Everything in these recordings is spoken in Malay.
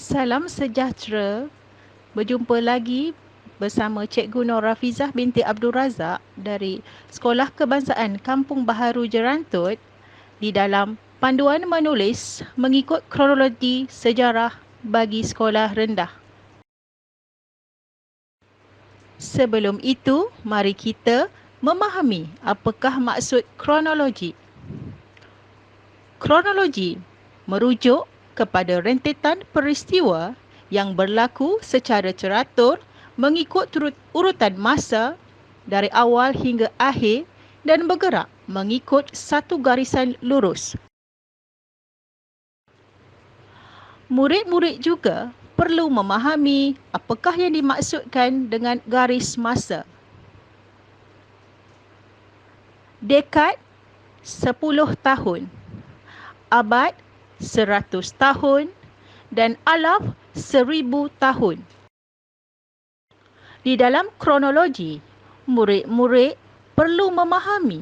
Salam sejahtera. Berjumpa lagi bersama Cikgu Nur Rafizah binti Abdul Razak dari Sekolah Kebangsaan Kampung Baharu Jerantut di dalam panduan menulis mengikut kronologi sejarah bagi sekolah rendah. Sebelum itu, mari kita memahami apakah maksud kronologi. Kronologi merujuk kepada rentetan peristiwa yang berlaku secara teratur mengikut urutan masa dari awal hingga akhir dan bergerak mengikut satu garisan lurus. Murid-murid juga perlu memahami apakah yang dimaksudkan dengan garis masa. Dekad 10 tahun, abad 100 tahun dan alaf 1000 tahun. Di dalam kronologi, murid-murid perlu memahami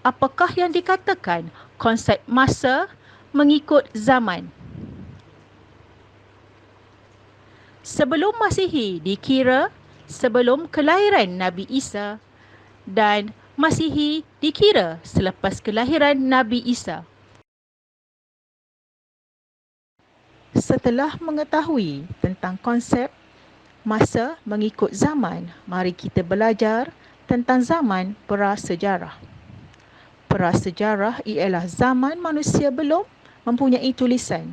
apakah yang dikatakan konsep masa mengikut zaman. Sebelum Masihi dikira sebelum kelahiran Nabi Isa dan Masihi dikira selepas kelahiran Nabi Isa. Setelah mengetahui tentang konsep masa mengikut zaman, mari kita belajar tentang zaman prasejarah. Prasejarah ialah zaman manusia belum mempunyai tulisan.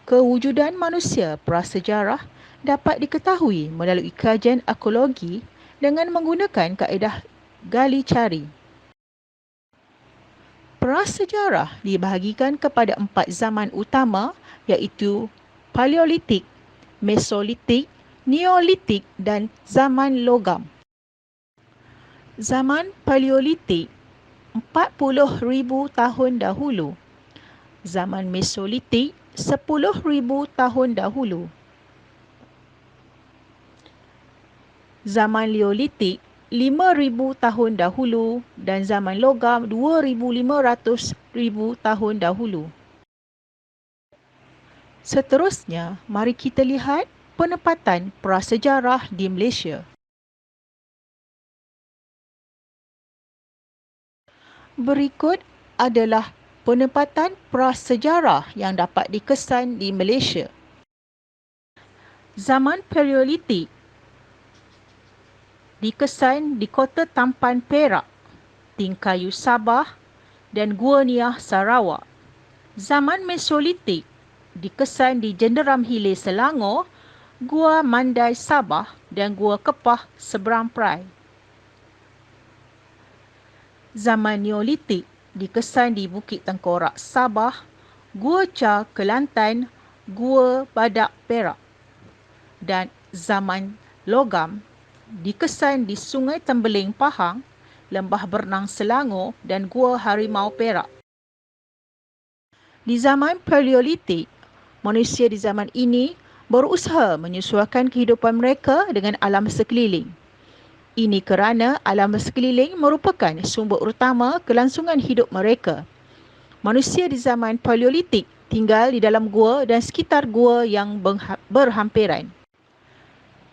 Kewujudan manusia prasejarah dapat diketahui melalui kajian arkeologi dengan menggunakan kaedah gali cari. Prasejarah dibahagikan kepada 4 zaman utama iaitu Paleolitik, Mesolitik, Neolitik dan zaman logam. Zaman Paleolitik 40,000 tahun dahulu. Zaman Mesolitik 10,000 tahun dahulu. Zaman Neolitik 5,000 tahun dahulu dan zaman logam 2,500,000 tahun dahulu. Seterusnya, mari kita lihat penempatan prasejarah di Malaysia. Berikut adalah penempatan prasejarah yang dapat dikesan di Malaysia. Zaman Paleolitik dikesan di Kota Tampan Perak, Tingkayu Sabah dan Gua Niah Sarawak. Zaman Mesolitik dikesan di Jenderam Hilir Selangor, Gua Mandai Sabah dan Gua Kepah Seberang Perai. Zaman Neolitik dikesan di Bukit Tengkorak Sabah, Gua Cha Kelantan, Gua Badak Perak. Dan zaman logam dikesan di Sungai Tembeling Pahang, Lembah Bernang Selangor dan Gua Harimau Perak. Di zaman Paleolitik, manusia di zaman ini berusaha menyesuaikan kehidupan mereka dengan alam sekeliling. Ini kerana alam sekeliling merupakan sumber utama kelangsungan hidup mereka. Manusia di zaman Paleolitik tinggal di dalam gua dan sekitar gua yang berhampiran.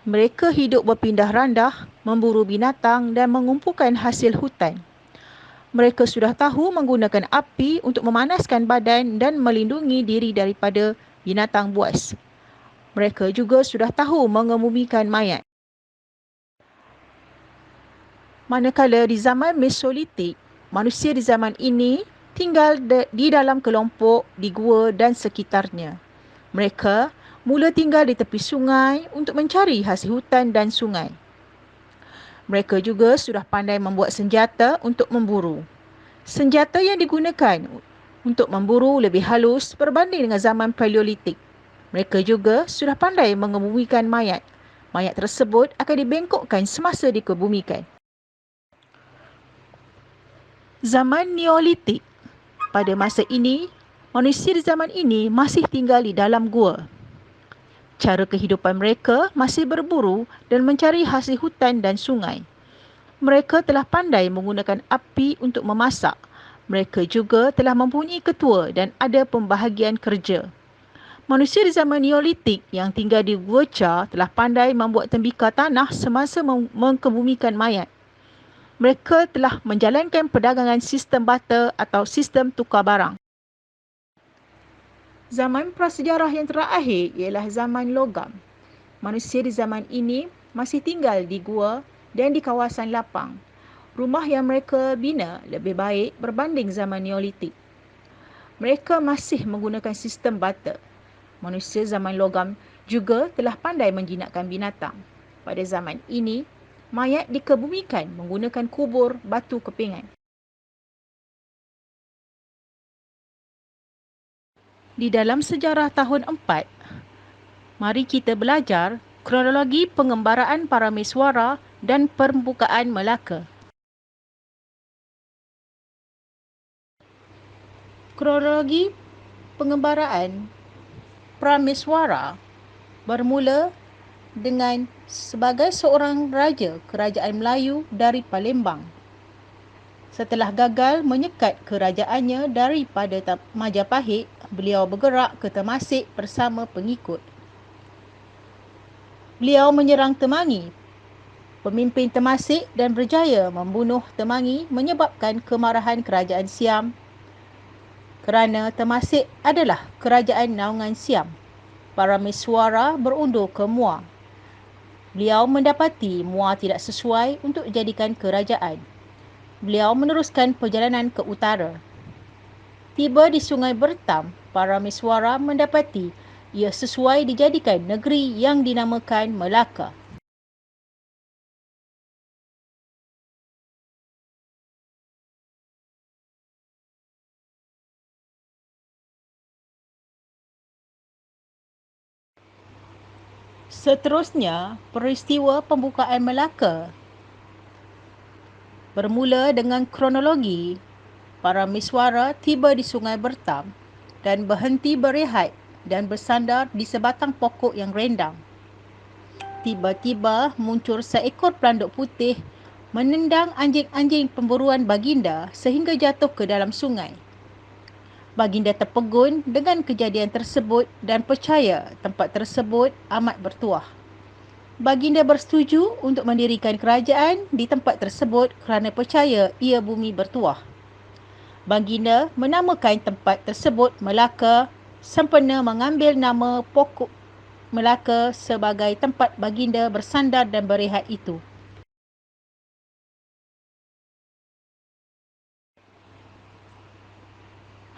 Mereka hidup berpindah randah, memburu binatang dan mengumpulkan hasil hutan. Mereka sudah tahu menggunakan api untuk memanaskan badan dan melindungi diri daripada binatang buas. Mereka juga sudah tahu mengemumikan mayat. Manakala di zaman Mesolitik, manusia di zaman ini tinggal di dalam kelompok di gua dan sekitarnya. Mereka mula tinggal di tepi sungai untuk mencari hasil hutan dan sungai. Mereka juga sudah pandai membuat senjata untuk memburu. Senjata yang digunakan untuk memburu lebih halus berbanding dengan zaman Paleolitik. Mereka juga sudah pandai mengebumikan mayat. Mayat tersebut akan dibengkokkan semasa dikebumikan. Zaman Neolitik. Pada masa ini, manusia di zaman ini masih tinggal di dalam gua. Cara kehidupan mereka masih berburu dan mencari hasil hutan dan sungai. Mereka telah pandai menggunakan api untuk memasak. Mereka juga telah mempunyai ketua dan ada pembahagian kerja. Manusia di zaman Neolitik yang tinggal di Gua telah pandai membuat tembikar tanah semasa mengkebumikan mayat. Mereka telah menjalankan perdagangan sistem barter atau sistem tukar barang. Zaman prasejarah yang terakhir ialah zaman logam. Manusia di zaman ini masih tinggal di gua dan di kawasan lapang. Rumah yang mereka bina lebih baik berbanding zaman Neolitik. Mereka masih menggunakan sistem barter. Manusia zaman logam juga telah pandai menjinakkan binatang. Pada zaman ini, mayat dikebumikan menggunakan kubur batu kepingan. Di dalam sejarah tahun 4, mari kita belajar kronologi pengembaraan Parameswara dan permukaan Melaka. Kronologi pengembaraan Parameswara bermula dengan sebagai seorang raja kerajaan Melayu dari Palembang. Setelah gagal menyekat kerajaannya daripada Majapahit, beliau bergerak ke Temasek bersama pengikut. Beliau menyerang Temangi, pemimpin Temasek, dan berjaya membunuh Temangi menyebabkan kemarahan kerajaan Siam kerana Temasek adalah kerajaan naungan Siam. Parameswara berundur ke Muar. Beliau mendapati Muar tidak sesuai untuk dijadikan kerajaan. Beliau meneruskan perjalanan ke utara. Tiba di Sungai Bertam, Parameswara mendapati ia sesuai dijadikan negeri yang dinamakan Melaka. Seterusnya, peristiwa pembukaan Melaka bermula dengan kronologi Parameswara tiba di Sungai Bertam dan berhenti berehat dan bersandar di sebatang pokok yang rendang. Tiba-tiba muncul seekor pelanduk putih menendang anjing-anjing pemburuan baginda sehingga jatuh ke dalam sungai. Baginda terpegun dengan kejadian tersebut dan percaya tempat tersebut amat bertuah. Baginda bersetuju untuk mendirikan kerajaan di tempat tersebut kerana percaya ia bumi bertuah. Baginda menamakan tempat tersebut Melaka sempena mengambil nama pokok Melaka sebagai tempat baginda bersandar dan berehat itu.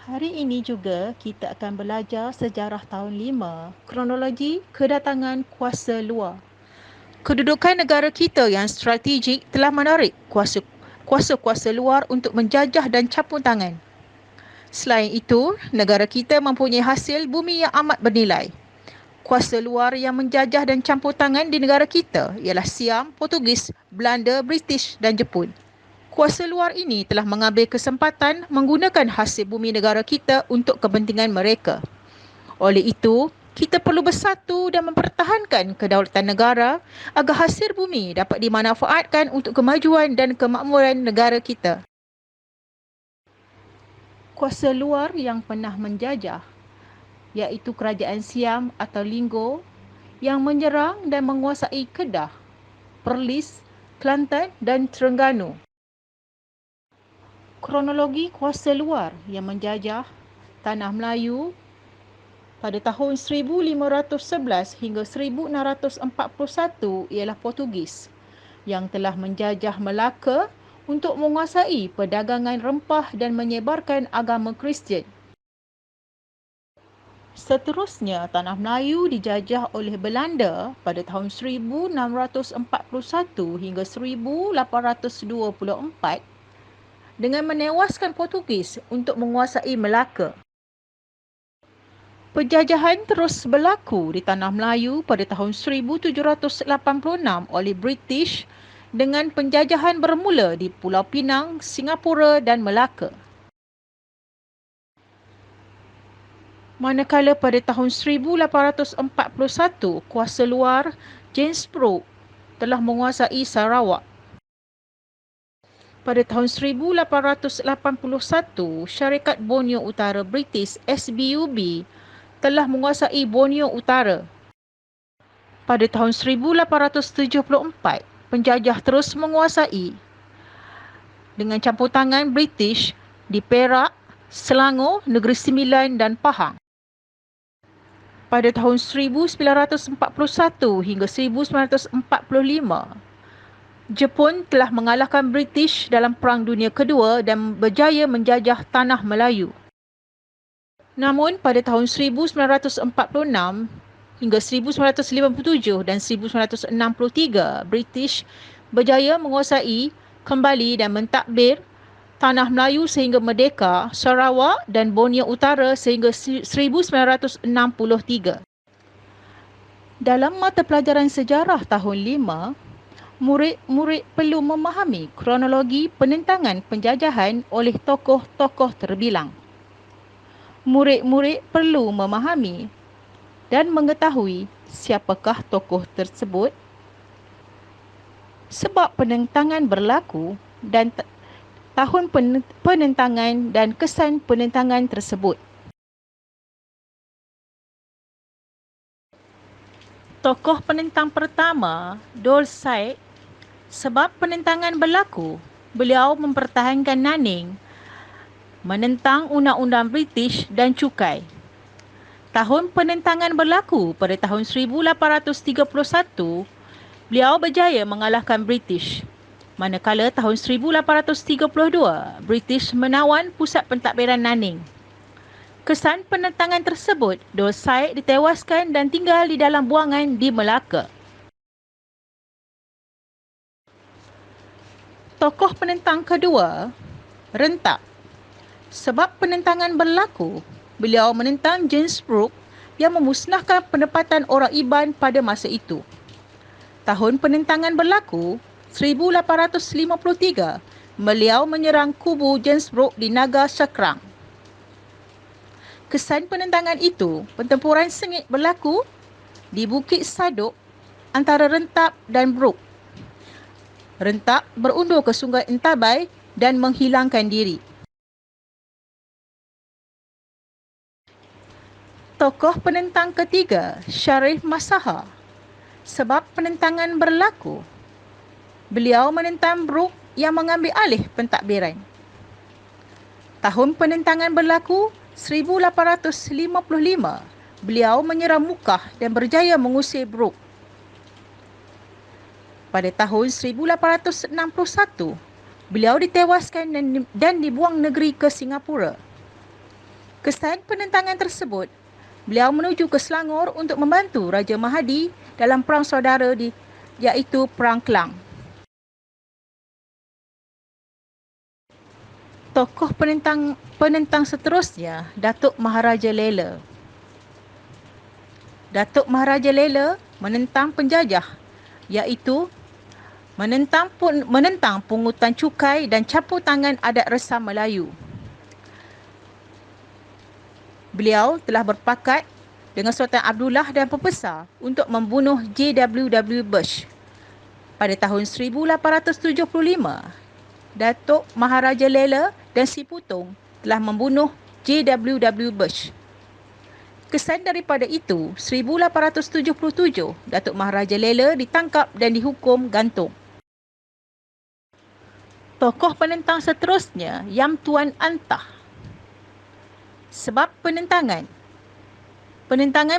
Hari ini juga kita akan belajar sejarah tahun 5, kronologi kedatangan kuasa luar. Kedudukan negara kita yang strategik telah menarik kuasa-kuasa luar untuk menjajah dan campur tangan. Selain itu, negara kita mempunyai hasil bumi yang amat bernilai. Kuasa luar yang menjajah dan campur tangan di negara kita ialah Siam, Portugis, Belanda, British dan Jepun. Kuasa luar ini telah mengambil kesempatan menggunakan hasil bumi negara kita untuk kepentingan mereka. Oleh itu, kita perlu bersatu dan mempertahankan kedaulatan negara agar hasil bumi dapat dimanfaatkan untuk kemajuan dan kemakmuran negara kita. Kuasa luar yang pernah menjajah, iaitu Kerajaan Siam atau Linggo, yang menyerang dan menguasai Kedah, Perlis, Kelantan dan Terengganu. Kronologi kuasa luar yang menjajah Tanah Melayu pada tahun 1511 hingga 1641 ialah Portugis yang telah menjajah Melaka untuk menguasai perdagangan rempah dan menyebarkan agama Kristian. Seterusnya, Tanah Melayu dijajah oleh Belanda pada tahun 1641 hingga 1824 dengan menewaskan Portugis untuk menguasai Melaka. Penjajahan terus berlaku di Tanah Melayu pada tahun 1786 oleh British dengan penjajahan bermula di Pulau Pinang, Singapura dan Melaka. Manakala pada tahun 1841, kuasa luar James Brooke telah menguasai Sarawak. Pada tahun 1881, Syarikat Borneo Utara British SBUB telah menguasai Borneo Utara. Pada tahun 1874, penjajah terus menguasai dengan campur tangan British di Perak, Selangor, Negeri Sembilan dan Pahang. Pada tahun 1941 hingga 1945, Jepun telah mengalahkan British dalam Perang Dunia Kedua dan berjaya menjajah tanah Melayu. Namun pada tahun 1946 hingga 1957 dan 1963, British berjaya menguasai kembali dan mentadbir tanah Melayu sehingga merdeka, Sarawak dan Borneo Utara sehingga 1963. Dalam mata pelajaran sejarah tahun 5, murid-murid perlu memahami kronologi penentangan penjajahan oleh tokoh-tokoh terbilang. Murid-murid perlu memahami dan mengetahui siapakah tokoh tersebut, sebab penentangan berlaku dan tahun penentangan dan kesan penentangan tersebut. Tokoh penentang pertama, Dol Said. Sebab penentangan berlaku, beliau mempertahankan Nanning, menentang undang-undang British dan cukai. Tahun penentangan berlaku pada tahun 1831, beliau berjaya mengalahkan British. Manakala tahun 1832, British menawan pusat pentadbiran Nanning. Kesan penentangan tersebut, Dol Said ditewaskan dan tinggal di dalam buangan di Melaka. Tokoh penentang kedua, Rentak. Sebab penentangan berlaku, beliau menentang James Brooke yang memusnahkan pendapatan orang Iban pada masa itu. Tahun penentangan berlaku, 1853, beliau menyerang kubu James Brooke di Naga Sakrang. Kesan penentangan itu, pertempuran sengit berlaku di Bukit Sadok antara Rentak dan Brooke. Rentak berundur ke Sungai Entabai dan menghilangkan diri. Tokoh penentang ketiga, Sharif Masaha. Sebab penentangan berlaku, beliau menentang Brooke yang mengambil alih pentadbiran. Tahun penentangan berlaku, 1855, beliau menyerang Mukah dan berjaya mengusir Brooke. Pada tahun 1861, beliau ditewaskan dan dibuang negeri ke Singapura. Kesan penentangan tersebut, beliau menuju ke Selangor untuk membantu Raja Mahadi dalam perang saudara iaitu Perang Klang. Tokoh penentang seterusnya, Datuk Maharaja Lela. Datuk Maharaja Lela menentang penjajah iaitu menentang pungutan cukai dan campur tangan adat resam Melayu. Beliau telah berpakat dengan Sultan Abdullah dan pembesar untuk membunuh J.W.W. Bush. Pada tahun 1875, Datuk Maharaja Lela dan Si Putong telah membunuh J.W.W. Bush. Kesan daripada itu, 1877, Datuk Maharaja Lela ditangkap dan dihukum gantung. Tokoh penentang seterusnya, Yam Tuan Antah. Sebab penentangan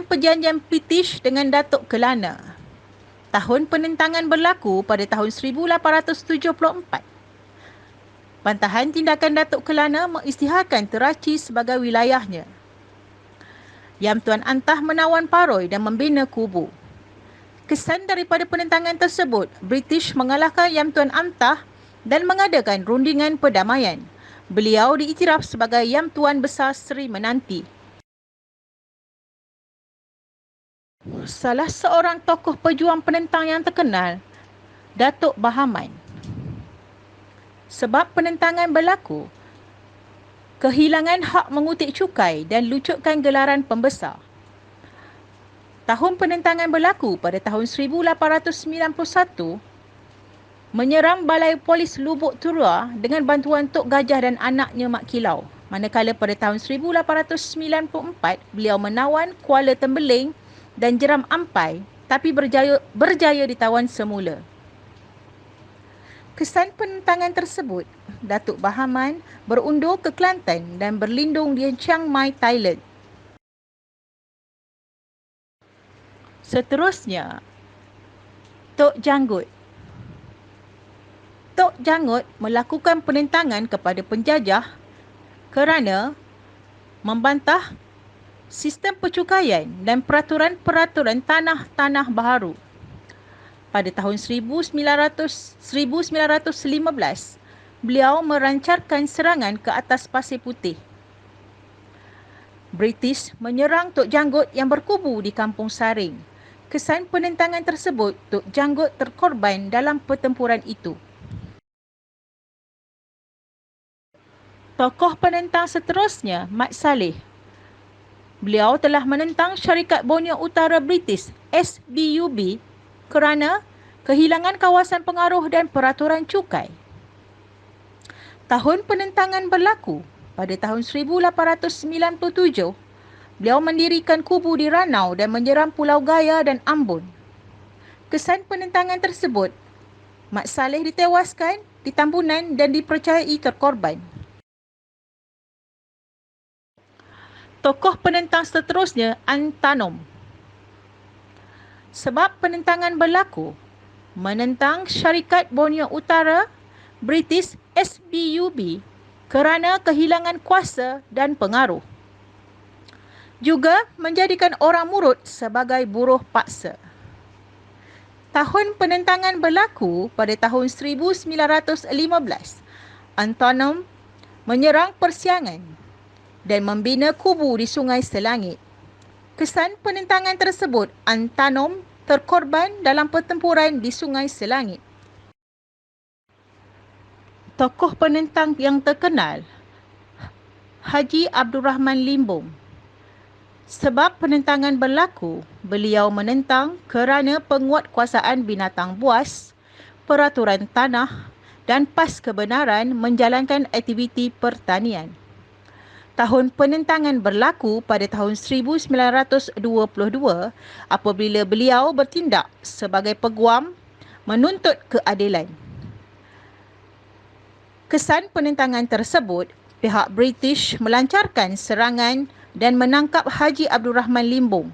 perjanjian British dengan Datuk Kelana. Tahun penentangan berlaku pada tahun 1874. Bantahan tindakan Datuk Kelana mengisytiharkan Teraci sebagai wilayahnya. Yam Tuan Antah menawan Paroi dan membina kubu. Kesan daripada penentangan tersebut, British mengalahkan Yam Tuan Antah dan mengadakan rundingan perdamaian. Beliau diiktiraf sebagai Yam Tuan Besar Seri Menanti. Salah seorang tokoh pejuang penentang yang terkenal, Datuk Bahaman. Sebab penentangan berlaku, kehilangan hak mengutik cukai dan lucutkan gelaran pembesar. Tahun penentangan berlaku pada tahun 1891, menyerang Balai Polis Lubuk Turua dengan bantuan Tok Gajah dan anaknya Mak Kilau. Manakala pada tahun 1894, beliau menawan Kuala Tembeling dan Jeram Ampai tapi berjaya ditawan semula. Kesan penentangan tersebut, Datuk Bahaman berundur ke Kelantan dan berlindung di Chiang Mai, Thailand. Seterusnya, Tok Janggut. Tok Janggut melakukan penentangan kepada penjajah kerana membantah sistem percukaian dan peraturan-peraturan tanah-tanah baharu. Pada tahun 1915, beliau merancarkan serangan ke atas Pasir Putih. British menyerang Tok Janggut yang berkubu di Kampung Saring. Kesan penentangan tersebut, Tok Janggut terkorban dalam pertempuran itu. Tokoh penentang seterusnya, Mat Salleh. Beliau telah menentang Syarikat Borneo Utara British SBUB kerana kehilangan kawasan pengaruh dan peraturan cukai. Tahun penentangan berlaku pada tahun 1897. Beliau mendirikan kubu di Ranau dan menyerang Pulau Gaya dan Ambon. Kesan penentangan tersebut, Mat Salleh ditewaskan di Tambunan dan dipercayai terkorban. Tokoh penentang seterusnya, Antanom. Sebab penentangan berlaku menentang Syarikat Borneo Utara British SBUB kerana kehilangan kuasa dan pengaruh. Juga menjadikan orang Murut sebagai buruh paksa. Tahun penentangan berlaku pada tahun 1915. Antanom menyerang Persiangan dan membina kubu di Sungai Selangit. Kesan penentangan tersebut, Antanom terkorban dalam pertempuran di Sungai Selangit. Tokoh penentang yang terkenal, Haji Abdul Rahman Limbong. Sebab penentangan berlaku, beliau menentang kerana penguatkuasaan binatang buas, peraturan tanah dan PAS kebenaran menjalankan aktiviti pertanian. Tahun penentangan berlaku pada tahun 1922 apabila beliau bertindak sebagai peguam menuntut keadilan. Kesan penentangan tersebut, pihak British melancarkan serangan dan menangkap Haji Abdul Rahman Limbong.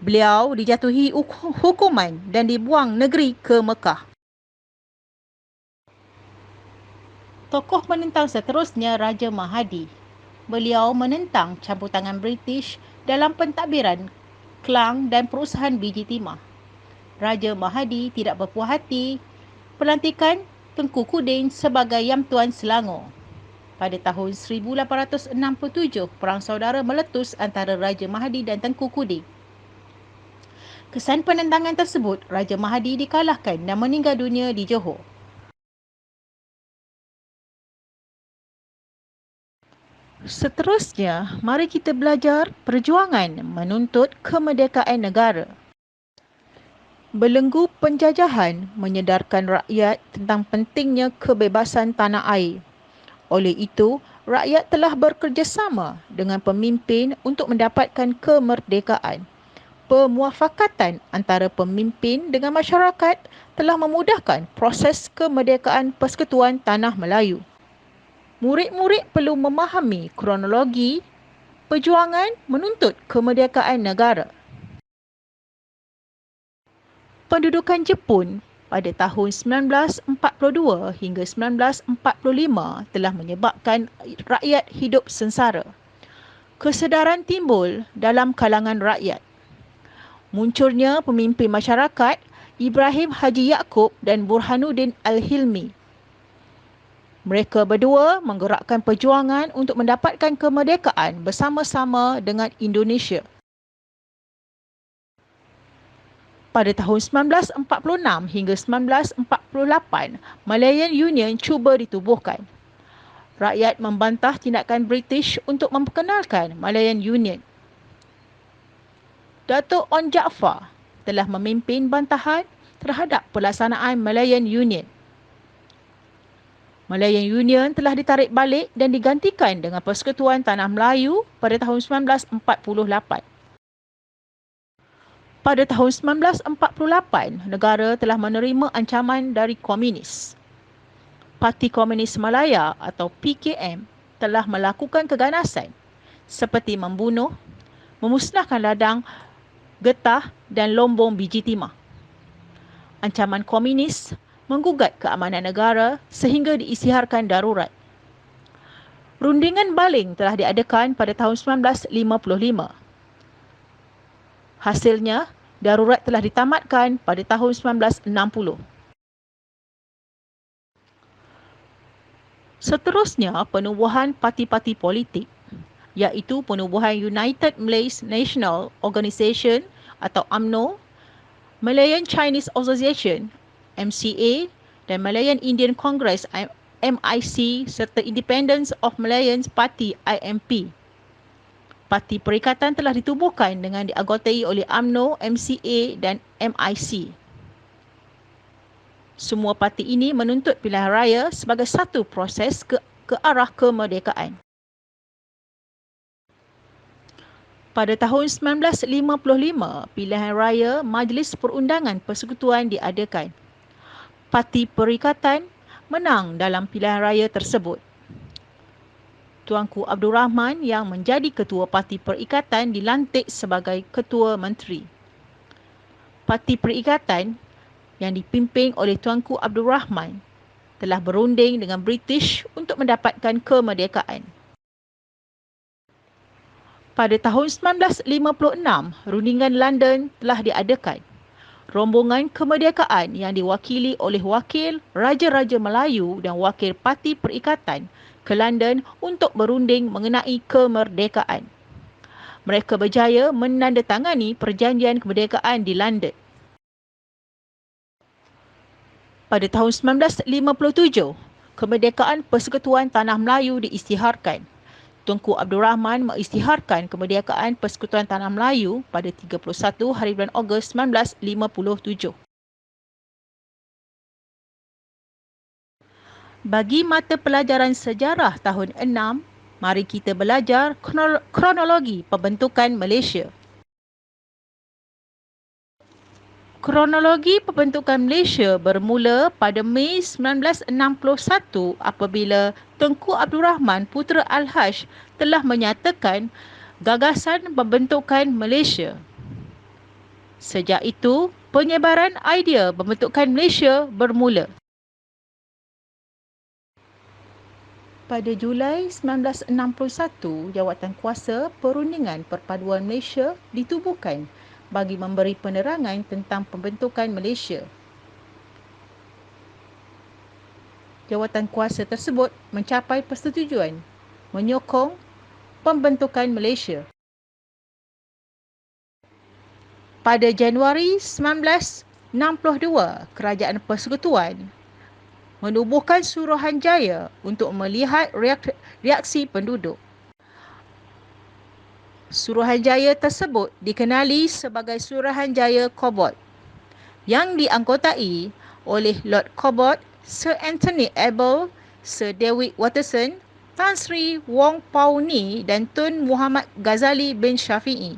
Beliau dijatuhi hukuman dan dibuang negeri ke Mekah. Tokoh penentang seterusnya, Raja Mahadi. Beliau menentang campur tangan British dalam pentadbiran Kelang dan perusahaan biji timah. Raja Mahadi tidak berpuas hati pelantikan Tengku Kudin sebagai Yang Tuan Selangor. Pada tahun 1867, perang saudara meletus antara Raja Mahadi dan Tengku Kudin. Kesan penentangan tersebut, Raja Mahadi dikalahkan dan meninggal dunia di Johor. Seterusnya, mari kita belajar perjuangan menuntut kemerdekaan negara. Belenggu penjajahan menyedarkan rakyat tentang pentingnya kebebasan tanah air. Oleh itu, rakyat telah bekerjasama dengan pemimpin untuk mendapatkan kemerdekaan. Pemuafakatan antara pemimpin dengan masyarakat telah memudahkan proses kemerdekaan Persekutuan Tanah Melayu. Murid-murid perlu memahami kronologi perjuangan menuntut kemerdekaan negara. Pendudukan Jepun pada tahun 1942 hingga 1945 telah menyebabkan rakyat hidup sengsara. Kesedaran timbul dalam kalangan rakyat. Munculnya pemimpin masyarakat Ibrahim Haji Yaakob dan Burhanuddin Al-Hilmi. Mereka berdua menggerakkan perjuangan untuk mendapatkan kemerdekaan bersama-sama dengan Indonesia. Pada tahun 1946 hingga 1948, Malayan Union cuba ditubuhkan. Rakyat membantah tindakan British untuk memperkenalkan Malayan Union. Datuk Onn Jaafar telah memimpin bantahan terhadap pelaksanaan Malayan Union. Malayan Union telah ditarik balik dan digantikan dengan Persekutuan Tanah Melayu pada tahun 1948. Pada tahun 1948, negara telah menerima ancaman dari komunis. Parti Komunis Malaya atau PKM telah melakukan keganasan seperti membunuh, memusnahkan ladang, getah dan lombong biji timah. Ancaman komunis menggugat keamanan negara sehingga diisytiharkan darurat. Rundingan baling telah diadakan pada tahun 1955. Hasilnya, darurat telah ditamatkan pada tahun 1960. Seterusnya, penubuhan parti-parti politik, iaitu penubuhan United Malay's National Organisation atau UMNO, Malayan Chinese Association MCA dan Malayan Indian Congress MIC serta Independence of Malayans Party IMP. Parti Perikatan telah ditubuhkan dengan dianggotai oleh UMNO, MCA dan MIC. Semua parti ini menuntut pilihan raya sebagai satu proses ke arah kemerdekaan. Pada tahun 1955, pilihan raya Majlis Perundangan Persekutuan diadakan. Parti Perikatan menang dalam pilihan raya tersebut. Tuanku Abdul Rahman yang menjadi Ketua Parti Perikatan dilantik sebagai Ketua Menteri. Parti Perikatan yang dipimpin oleh Tuanku Abdul Rahman telah berunding dengan British untuk mendapatkan kemerdekaan. Pada tahun 1956, rundingan London telah diadakan. Rombongan kemerdekaan yang diwakili oleh wakil Raja-Raja Melayu dan wakil Parti Perikatan ke London untuk berunding mengenai kemerdekaan. Mereka berjaya menandatangani perjanjian kemerdekaan di London. Pada tahun 1957, kemerdekaan Persekutuan Tanah Melayu diisytiharkan. Tunku Abdul Rahman mengisytiharkan kemerdekaan Persekutuan Tanah Melayu pada 31 hari bulan Ogos 1957. Bagi mata pelajaran sejarah tahun 6, mari kita belajar kronologi pembentukan Malaysia. Kronologi pembentukan Malaysia bermula pada Mei 1961 apabila Tunku Abdul Rahman Putera Al-Haj telah menyatakan gagasan pembentukan Malaysia. Sejak itu, penyebaran idea pembentukan Malaysia bermula. Pada Julai 1961, Jawatankuasa Perundingan Perpaduan Malaysia ditubuhkan bagi memberi penerangan tentang pembentukan Malaysia. Jawatankuasa tersebut mencapai persetujuan menyokong pembentukan Malaysia. Pada Januari 1962, Kerajaan Persekutuan menubuhkan Suruhanjaya untuk melihat reaksi penduduk. Suruhanjaya tersebut dikenali sebagai Suruhanjaya Cobalt yang dianggotai oleh Lord Cobalt, Sir Anthony Abel, Sir David Watterson, Tan Sri Wong Pao Ni dan Tun Muhammad Ghazali bin Syafi'i.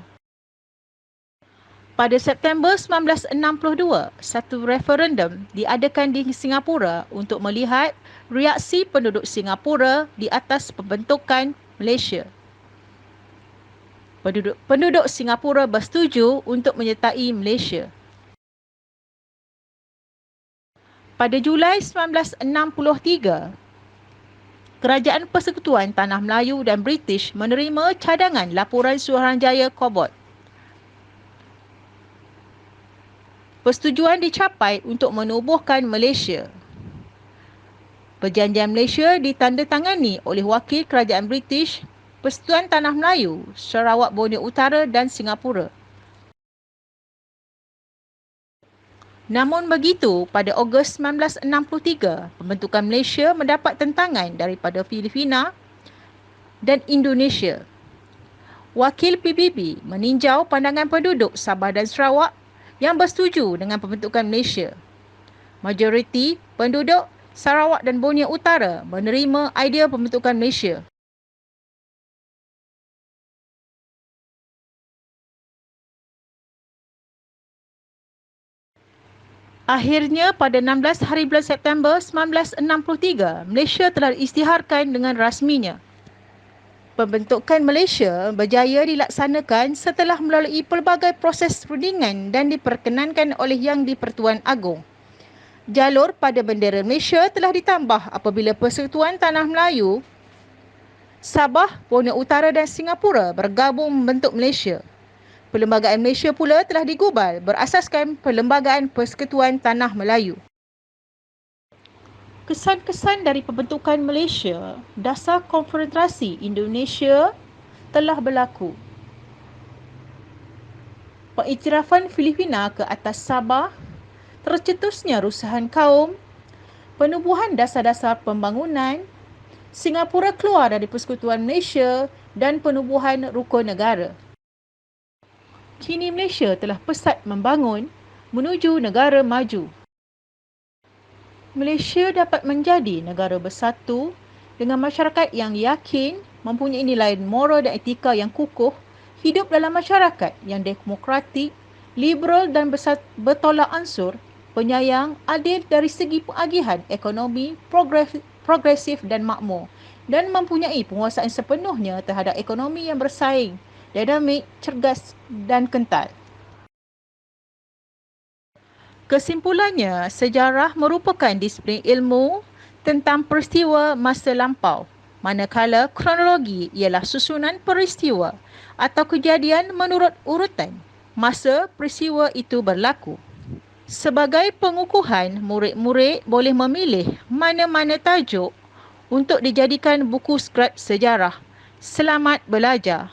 Pada September 1962, satu referendum diadakan di Singapura untuk melihat reaksi penduduk Singapura di atas pembentukan Malaysia. Penduduk Singapura bersetuju untuk menyertai Malaysia. Pada Julai 1963, Kerajaan Persekutuan Tanah Melayu dan British menerima cadangan laporan Suruhanjaya Cobalt. Persetujuan dicapai untuk menubuhkan Malaysia. Perjanjian Malaysia ditandatangani oleh wakil Kerajaan British, Persekutuan Tanah Melayu, Sarawak Borneo Utara dan Singapura. Namun begitu, pada Ogos 1963, pembentukan Malaysia mendapat tentangan daripada Filipina dan Indonesia. Wakil PBB meninjau pandangan penduduk Sabah dan Sarawak yang bersetuju dengan pembentukan Malaysia. Majoriti penduduk Sarawak dan Borneo Utara menerima idea pembentukan Malaysia. Akhirnya pada 16 hari bulan September 1963, Malaysia telah diisytiharkan dengan rasminya. Pembentukan Malaysia berjaya dilaksanakan setelah melalui pelbagai proses rundingan dan diperkenankan oleh Yang di-Pertuan Agong. Jalur pada bendera Malaysia telah ditambah apabila Persekutuan Tanah Melayu, Sabah, Borneo Utara dan Singapura bergabung membentuk Malaysia. Perlembagaan Malaysia pula telah digubal berasaskan Perlembagaan Persekutuan Tanah Melayu. Kesan-kesan dari pembentukan Malaysia, dasar konfederasi Indonesia telah berlaku. Pengiktirafan Filipina ke atas Sabah, tercetusnya rusahan kaum, penubuhan dasar-dasar pembangunan, Singapura keluar dari Persekutuan Malaysia dan penubuhan rukun negara. Kini Malaysia telah pesat membangun menuju negara maju. Malaysia dapat menjadi negara bersatu dengan masyarakat yang yakin, mempunyai nilai moral dan etika yang kukuh, hidup dalam masyarakat yang demokratik, liberal dan bertolak ansur, penyayang, adil dari segi pengagihan ekonomi, progresif dan makmur, dan mempunyai penguasaan sepenuhnya terhadap ekonomi yang bersaing, dinamik, cergas dan kental. Kesimpulannya, sejarah merupakan disiplin ilmu tentang peristiwa masa lampau, manakala kronologi ialah susunan peristiwa atau kejadian menurut urutan masa peristiwa itu berlaku. Sebagai pengukuhan, murid-murid boleh memilih mana-mana tajuk untuk dijadikan buku skrip sejarah. Selamat belajar.